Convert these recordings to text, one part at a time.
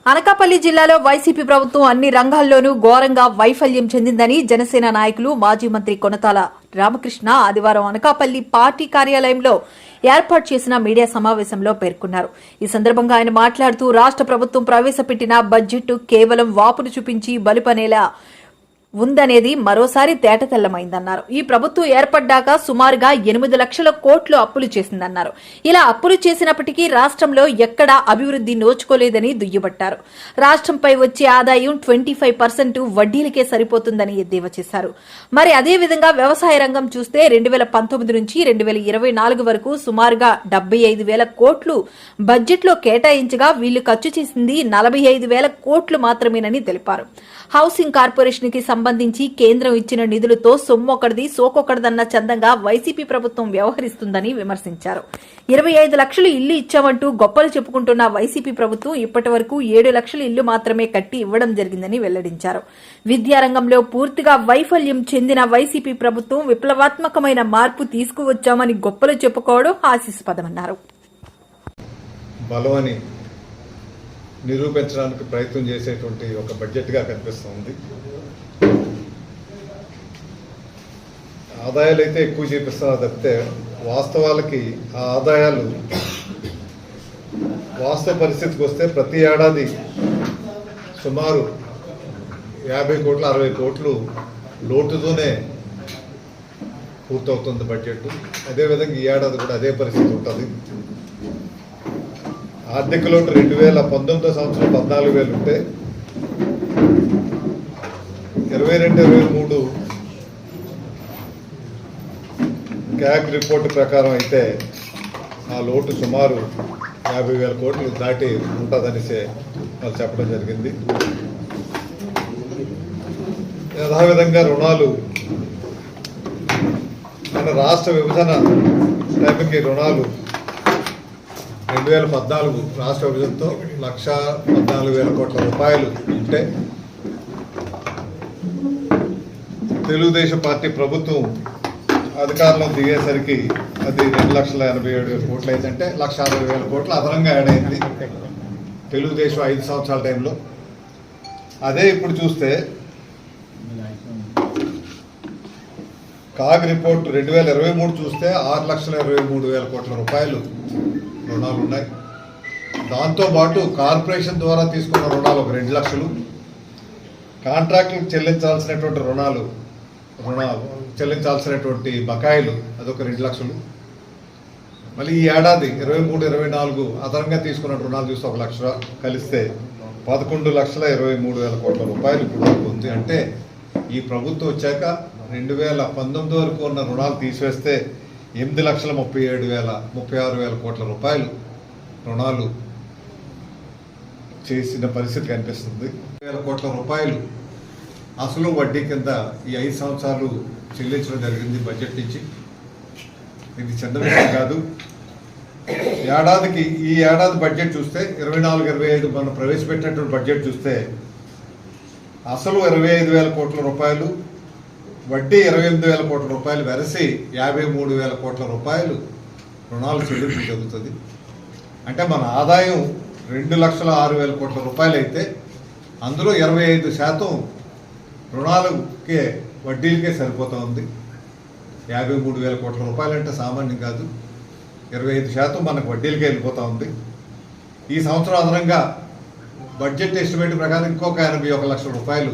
అనకాపల్లి జిల్లాలో వైసీపీ ప్రభుత్వం అన్ని రంగాల్లోనూ ఘోరంగా వైఫల్యం చెందిందని జనసేన నాయకులు మాజీ మంత్రి కొనతాల రామకృష్ణ ఆదివారం అనకాపల్లి పార్టీ కార్యాలయంలో ఏర్పాటు చేసిన మీడియా సమావేశంలో పేర్కొన్నారు. ఈ సందర్భంగా ఆయన మాట్లాడుతూ రాష్ట్ర ప్రభుత్వం ప్రవేశపెట్టిన బడ్జెట్ కేవలం వాపును చూపించి బలిపనేలా ఉందనేది మరోసారి తేటతెల్లమైందన్నారు. ఈ ప్రభుత్వం ఏర్పడ్డాక సుమారుగా 8 లక్షల కోట్లు అప్పులు చేసిందన్నారు. ఇలా అప్పులు చేసినప్పటికీ రాష్ట్రంలో ఎక్కడా అభివృద్ది నోచుకోలేదని దుయ్యబట్టారు. రాష్ట్రంపై వచ్చే ఆదాయం 25% వడ్డీలకే సరిపోతుందని ఎద్దేవా చేశారు. మరి అదేవిధంగా వ్యవసాయ రంగం చూస్తే 2019 నుంచి 2024 వరకు సుమారుగా 75,000 కోట్లు బడ్జెట్లో కేటాయించగా వీళ్లు ఖర్చు చేసింది 45,000 కోట్లు మాత్రమేనని తెలిపారు. హౌసింగ్ కార్పొరేషన్ కి సంబంధించి కేంద్రం ఇచ్చిన నిధులతో సొమ్మొకటిది సోకొకటిదన్న చందంగా వైసీపీ ప్రభుత్వం వ్యవహరిస్తుందని విమర్శించారు. 25 లక్షలు ఇల్లు ఇచ్చామంటూ గొప్పలు చెప్పుకుంటున్న వైసీపీ ప్రభుత్వం ఇప్పటి వరకు 7 లక్షల ఇల్లు మాత్రమే కట్టి ఇవ్వడం జరిగిందని వెల్లడించారు. విద్యారంగంలో పూర్తిగా వైఫల్యం చెందిన వైసీపీ ప్రభుత్వం విప్లవాత్మకమైన మార్పు తీసుకువచ్చామని గొప్పలు చెప్పుకోవడం హాస్యాస్పదమన్నారు. నిరూపించడానికి ప్రయత్నం చేసేటువంటి ఒక బడ్జెట్గా కనిపిస్తుంది. ఆదాయాలు అయితే ఎక్కువ చూపిస్తున్నారు తప్పితే వాస్తవాలకి ఆ ఆదాయాలు వాస్తవ పరిస్థితికి వస్తే ప్రతి ఏడాది సుమారు 50 కోట్లు 60 కోట్లు లోటుతోనే పూర్తవుతుంది బడ్జెట్. అదేవిధంగా ఈ ఏడాది కూడా అదే పరిస్థితి ఉంటుంది. ఆర్థిక లోటు 2019 సంవత్సరం 14,000 ఉంటే 22-23 క్యాగ్ రిపోర్టు ప్రకారం అయితే ఆ లోటు సుమారు 50,000 కోట్లు దాటి ఉంటుందనిసే వాళ్ళు చెప్పడం జరిగింది. యథావిధంగా రుణాలు మన రాష్ట్ర విభజన టైంకి రుణాలు 2014 రాష్ట్ర విభజనతో 1,14,000 కోట్ల రూపాయలు ఉంటే తెలుగుదేశం పార్టీ ప్రభుత్వం అధికారంలో దిగేసరికి అది 2,87,000 కోట్లు అయిందంటే 1,60,000 కోట్లు అదనంగా యాడ్ అయింది తెలుగుదేశం 5 సంవత్సరాల టైంలో. అదే ఇప్పుడు చూస్తే కాగ్ రిపోర్ట్ 2023 చూస్తే 6,23,000 కోట్ల రూపాయలు రుణాలు ఉన్నాయి. దాంతోపాటు కార్పొరేషన్ ద్వారా తీసుకున్న రుణాలు ఒక 2 లక్షలు, కాంట్రాక్టులకు చెల్లించాల్సినటువంటి రుణాలు చెల్లించాల్సినటువంటి బకాయిలు అదొక 2 లక్షలు. మళ్ళీ ఈ ఏడాది 23-24 అదనంగా తీసుకున్న రుణాలు చూస్తే 1 లక్ష కలిస్తే 11,23,000 కోట్ల రూపాయలు ఇప్పుడు ఉంది. అంటే ఈ ప్రభుత్వం వచ్చాక 2019 వరకు ఉన్న రుణాలు తీసివేస్తే 8,37,36,000 కోట్ల రూపాయలు రుణాలు చేసిన పరిస్థితి కనిపిస్తుంది. 1,000 కోట్ల రూపాయలు అసలు వడ్డీ కింద ఈ 5 సంవత్సరాలు చెల్లించడం జరిగింది బడ్జెట్ నుంచి. ఇది చిన్న విషయం కాదు. ఈ ఏడాది బడ్జెట్ చూస్తే 24-25 మనం ప్రవేశపెట్టినటువంటి బడ్జెట్ చూస్తే అసలు 25,000 కోట్ల రూపాయలు, వడ్డీ 28,000 కోట్ల రూపాయలు వెరసి 53,000 కోట్ల రూపాయలు రుణాలు చెల్లింపు జరుగుతుంది. అంటే మన ఆదాయం 2,06,000 కోట్ల రూపాయలు అయితే అందులో 25% రుణాలకే వడ్డీలకే సరిపోతూ ఉంది. 53,000 కోట్ల రూపాయలు అంటే సామాన్యం కాదు. 25% మనకు వడ్డీలకే వెళ్ళిపోతూ ఉంది. ఈ సంవత్సరం అదనంగా బడ్జెట్ ఎస్టిమేట్ ప్రకారం ఇంకొక 81 లక్షల రూపాయలు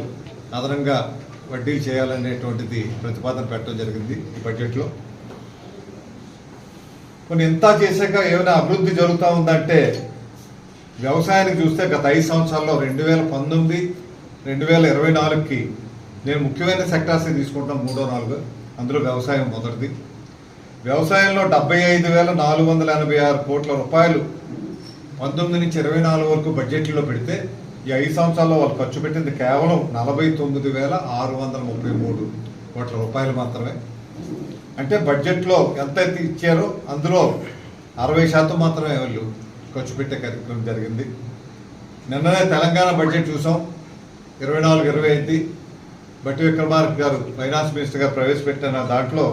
అదనంగా వడ్డీలు చేయాలనేటువంటిది ప్రతిపాదన పెట్టడం జరిగింది ఈ బడ్జెట్లో. కొన్ని ఇంత చేశాక ఏమైనా అభివృద్ధి జరుగుతూ ఉందంటే వ్యవసాయానికి చూస్తే గత 5 సంవత్సరాల్లో 2019-2024కి నేను ముఖ్యమైన సెక్టార్స్ తీసుకుంటాం 3-4. అందులో వ్యవసాయం మొదటిది. వ్యవసాయంలో 75,486 కోట్ల రూపాయలు 19 నుంచి 24 వరకు బడ్జెట్లో పెడితే ఈ 5 సంవత్సరాల్లో వాళ్ళు ఖర్చు పెట్టింది కేవలం 49,633 కోట్ల రూపాయలు మాత్రమే. అంటే బడ్జెట్లో ఎంత ఇచ్చారో అందులో 60% మాత్రమే వాళ్ళు ఖర్చు పెట్టే కార్యక్రమం జరిగింది. నిన్ననే తెలంగాణ బడ్జెట్ చూసాం. 24-25 బట్టి విక్రమార్క గారు ఫైనాన్స్ మినిస్టర్ గారు ప్రవేశపెట్టిన దాంట్లో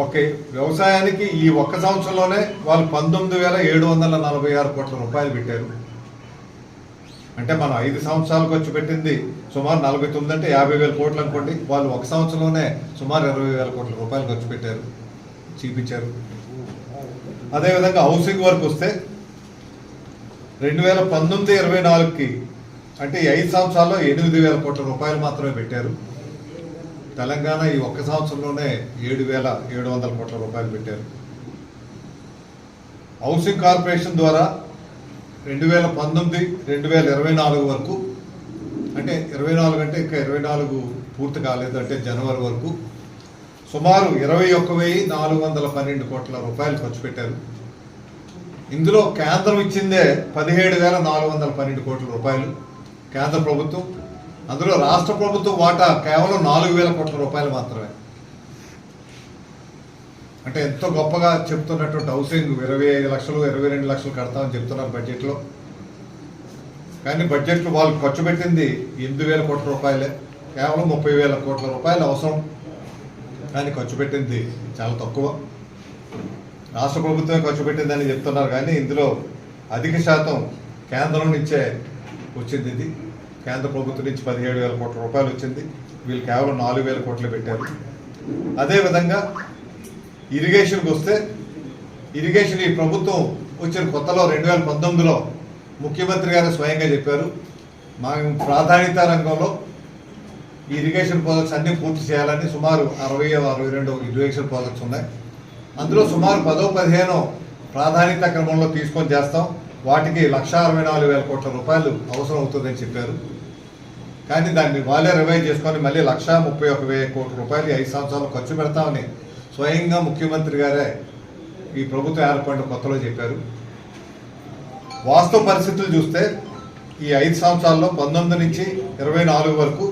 ఒక వ్యవసాయానికి ఈ ఒక్క సంవత్సరంలోనే వాళ్ళు 19,746 కోట్ల రూపాయలు పెట్టారు. అంటే మనం 5 సంవత్సరాలు ఖర్చు పెట్టింది సుమారు 49 అంటే 50,000 కోట్లు అనుకోండి. వాళ్ళు 1 సంవత్సరంలోనే సుమారు 20,000 కోట్ల రూపాయలు ఖర్చు పెట్టారు, చూపించారు. అదేవిధంగా హౌసింగ్ వర్క్ వస్తే 2019-24కి అంటే ఈ 5 సంవత్సరాల్లో 8,000 కోట్ల రూపాయలు మాత్రమే పెట్టారు. తెలంగాణ ఈ 1 సంవత్సరంలోనే 7,700 కోట్ల రూపాయలు పెట్టారు. హౌసింగ్ కార్పొరేషన్ ద్వారా 2019-2024 వరకు అంటే 24 అంటే ఇంకా 24 పూర్తి కాలేదు, అంటే జనవరి వరకు సుమారు 21,412 కోట్ల రూపాయలు ఖర్చు పెట్టారు. ఇందులో కేంద్రం ఇచ్చిందే 17,412 కోట్ల రూపాయలు కేంద్ర ప్రభుత్వం. అందులో రాష్ట్ర ప్రభుత్వం వాటా కేవలం 4,000 కోట్ల రూపాయలు మాత్రమే. అంటే ఎంతో గొప్పగా చెప్తున్నటువంటి హౌసింగ్ 25 లక్షలు 22 లక్షలు కడతామని చెప్తున్నారు బడ్జెట్లో. కానీ బడ్జెట్లో వాళ్ళు ఖర్చు పెట్టింది 8,000 కోట్ల రూపాయలే. కేవలం 30,000 కోట్ల రూపాయలు అవసరం, కానీ ఖర్చు పెట్టింది చాలా తక్కువ. రాష్ట్ర ప్రభుత్వమే ఖర్చు పెట్టిందని చెప్తున్నారు, కానీ ఇందులో అధిక శాతం కేంద్రం నుంచే వచ్చింది. ఇది కేంద్ర ప్రభుత్వం నుంచి 17,000 కోట్ల రూపాయలు వచ్చింది, వీళ్ళు కేవలం 4,000 కోట్లు పెట్టారు. అదేవిధంగా ఇరిగేషన్కి వస్తే, ఇరిగేషన్ ఈ ప్రభుత్వం వచ్చిన కొత్తలో 2019లో ముఖ్యమంత్రి గారు స్వయంగా చెప్పారు, మా ప్రాధాన్యత రంగంలో ఈ ఇరిగేషన్ ప్రాజెక్ట్స్ అన్ని పూర్తి చేయాలని. సుమారు 60-62 ఇరిగేషన్ ప్రాజెక్ట్స్ ఉన్నాయి. అందులో సుమారు 10-15 ప్రాధాన్యత క్రమంలో తీసుకొని చేస్తాం. వాటికి 1,64,000 కోట్ల రూపాయలు అవసరం అవుతుందని చెప్పారు. కానీ దాన్ని వాళ్ళే రివైజ్ చేసుకొని మళ్ళీ 1,31,000 కోట్ల రూపాయలు 5 సంవత్సరాలు ఖర్చు పెడతామని స్వయంగా ముఖ్యమంత్రి గారే ఈ ప్రభుత్వం ఏర్పడిన కొత్తలో చెప్పారు. వాస్తవ పరిస్థితులు చూస్తే ఈ 5 సంవత్సరాల్లో 19 నుంచి 24 వరకు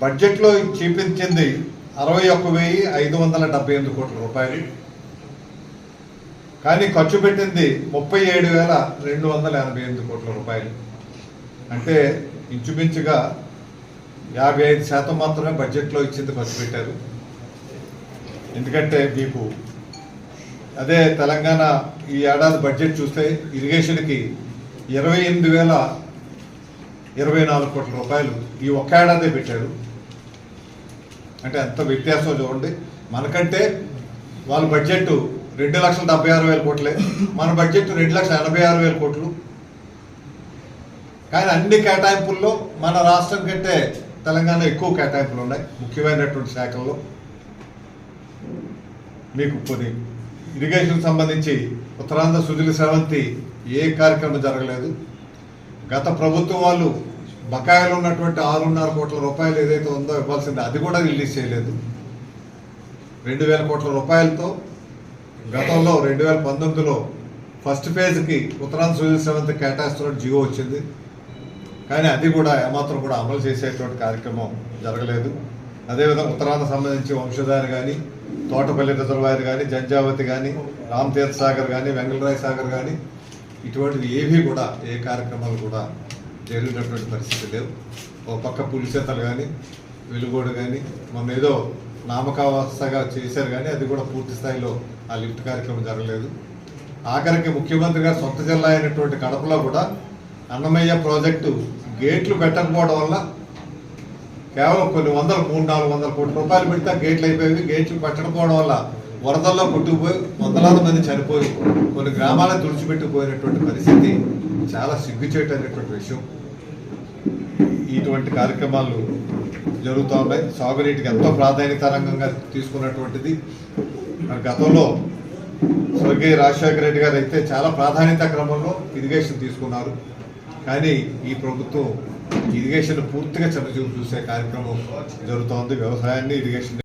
బడ్జెట్లో చూపించింది 61,578 కోట్ల రూపాయలు, కానీ ఖర్చు పెట్టింది 37,288 కోట్ల రూపాయలు. అంటే ఇంచుమించుగా 55% మాత్రమే బడ్జెట్లో ఇచ్చింది ఖర్చు పెట్టారు. ఎందుకంటే మీకు అదే తెలంగాణ ఈ ఏడాది బడ్జెట్ చూస్తే ఇరిగేషన్కి 28,024 కోట్ల రూపాయలు ఈ ఒక్క ఏడాదే పెట్టారు. అంటే ఎంత వ్యత్యాసం చూడండి. మనకంటే వాళ్ళ బడ్జెట్ 2,76,000 కోట్లే, మన బడ్జెట్ 2,86,000 కోట్లు. కానీ అన్ని కేటాయింపుల్లో మన రాష్ట్రం కంటే తెలంగాణ ఎక్కువ కేటాయింపులు ఉన్నాయి ముఖ్యమైనటువంటి శాఖల్లో. మీకు కొన్ని ఇరిగేషన్ సంబంధించి ఉత్తరాంధ్ర సుజల స్రవంతి ఏ కార్యక్రమం జరగలేదు. గత ప్రభుత్వం వాళ్ళు బకాయిలు ఉన్నటువంటి 6,500 కోట్ల రూపాయలు ఏదైతే ఉందో ఇవ్వాల్సింది అది కూడా రిలీజ్ చేయలేదు. 2,000 కోట్ల రూపాయలతో గతంలో 2019లో ఫస్ట్ ఫేజ్కి ఉత్తరాంధ్ర సుజల స్రవంతి కేటాయిస్తున్నట్టు జియో వచ్చింది, కానీ అది కూడా ఏమాత్రం కూడా అమలు చేసేటువంటి కార్యక్రమం జరగలేదు. అదేవిధంగా ఉత్తరాంధ్ర సంబంధించి వంశధారి కానీ, తోటపల్లి రిజర్వాయర్ కానీ, జంజావతి కానీ, రామ్ తీర్థ్ సాగర్ కానీ, వెంగళరాయ్ సాగర్ కానీ ఇటువంటివి ఏవి కూడా ఏ కార్యక్రమాలు కూడా జరిగినటువంటి పరిస్థితి లేవు. ఒక పక్క పులిచేతలు కానీ, వెలుగోడు కానీ మొన్న ఏదో నామకావస్థగా చేశారు, కానీ అది కూడా పూర్తి స్థాయిలో ఆ లిఫ్ట్ కార్యక్రమం జరగలేదు. ఆఖరికి ముఖ్యమంత్రి గారు సొంత జిల్లా అయినటువంటి కడపలో కూడా అన్నమయ్య ప్రాజెక్టు గేట్లు పెట్టకపోవడం వల్ల కేవలం కొన్ని 300-400 కోట్ల రూపాయలు పెడితే గేట్లు అయిపోయి, గేట్లు పెట్టకపోవడం వల్ల వరదల్లో కొట్టుకుపోయి వందలాది మంది చనిపోయి కొన్ని గ్రామాలను తుడిచిపెట్టుకుపోయినటువంటి పరిస్థితి చాలా సిగ్గుచేటటువంటి విషయం. ఇటువంటి కార్యక్రమాలు జరుగుతూ ఉన్నాయి. సాగునీటికి ఎంతో ప్రాధాన్యత రంగంగా తీసుకున్నటువంటిది. గతంలో స్వర్గీయ రాజశేఖర రెడ్డి గారు అయితే చాలా ప్రాధాన్యత క్రమంలో ఇరిగేషన్ తీసుకున్నారు, కానీ ఈ ప్రభుత్వం ఇరిగేషన్ పూర్తిగా చంద్రచూపు చూసే కార్యక్రమం జరుగుతోంది. వ్యవసాయాన్ని ఇరిగేషన్